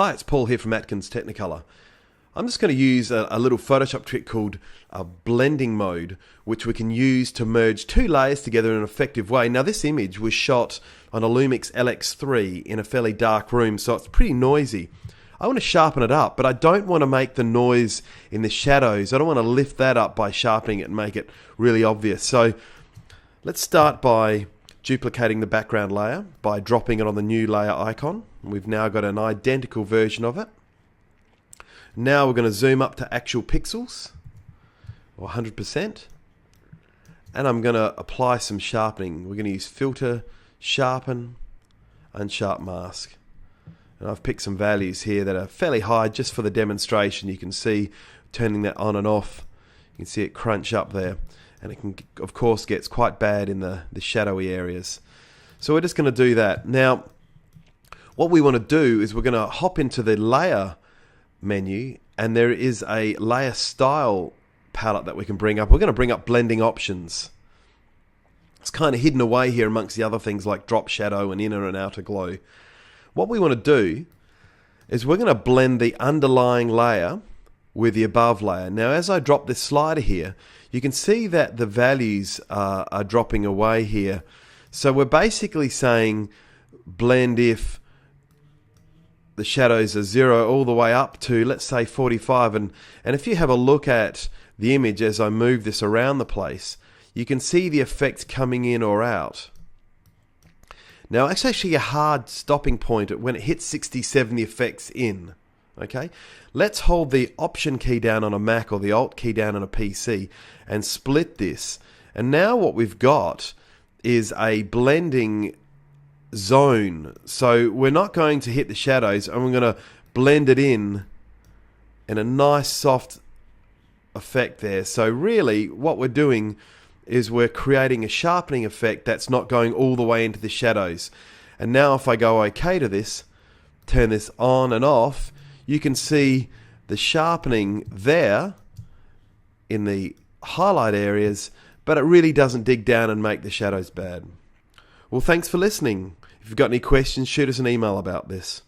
Hi, it's Paul here from Atkins Technicolor. I'm just going to use a little Photoshop trick called blending mode, which we can use to merge two layers together in an effective way. Now, this image was shot on a Lumix LX3 in a fairly dark room, so it's pretty noisy. I want to sharpen it up, but I don't want to make the noise in the shadows. I don't want to lift that up by sharpening it and make it really obvious. So let's start by duplicating the background layer by dropping it on the new layer icon. We've now got an identical version of it. Now we're going to zoom up to actual pixels, or 100%, and I'm going to apply some sharpening. We're going to use filter, sharpen, and sharp mask. And I've picked some values here that are fairly high just for the demonstration. You can see turning that on and off. You can see it crunch up there. And it can, of course, gets quite bad in the shadowy areas. So we're just going to do that. Now, what we want to do is we're going to hop into the layer menu, and there is a layer style palette that we can bring up. We're going to bring up blending options. It's kind of hidden away here amongst the other things like drop shadow and inner and outer glow. What we want to do is we're going to blend the underlying layer with the above layer. Now, as I drop this slider here, you can see that the values are dropping away here. So we're basically saying blend if the shadows are 0 all the way up to, let's say, 45. And if you have a look at the image as I move this around the place, you can see the effect coming in or out. Now, it's actually a hard stopping point when it hits 67, the effect's in. Okay, let's hold the Option key down on a Mac or the Alt key down on a PC and split this. And now what we've got is a blending zone. So we're not going to hit the shadows, and we're going to blend it in a nice soft effect there. So really what we're doing is we're creating a sharpening effect that's not going all the way into the shadows. And now if I go OK to this, turn this on and off, you can see the sharpening there in the highlight areas, but it really doesn't dig down and make the shadows bad. Well, thanks for listening. If you've got any questions, shoot us an email about this.